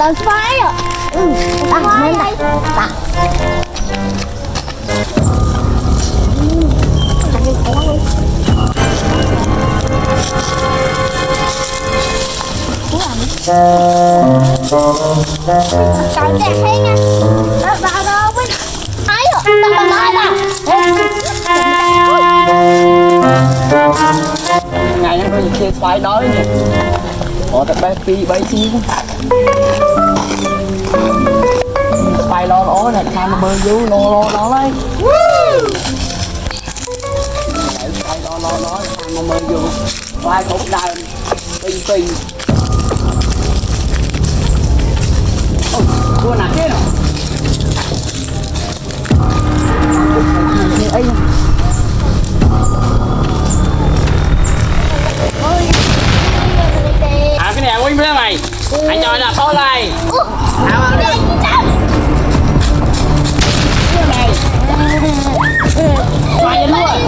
tao phái à. Đặt lên đây. Đặt. Cậu đẹp thế nha. Vào đâu với thấy rồi, tao nói là ngày nó có gì phải đói nè. Có tập bé phi bấy xíu. Phải lo này tham nó bơi vô lo lấy. Phải lo tham nó bơi vô. Vai cũng đau phi. Cua nặng thế nào? Ấy. À cái này quên với mày. Anh cho là to này. Nào vào đi. Cái này. Quay lên luôn.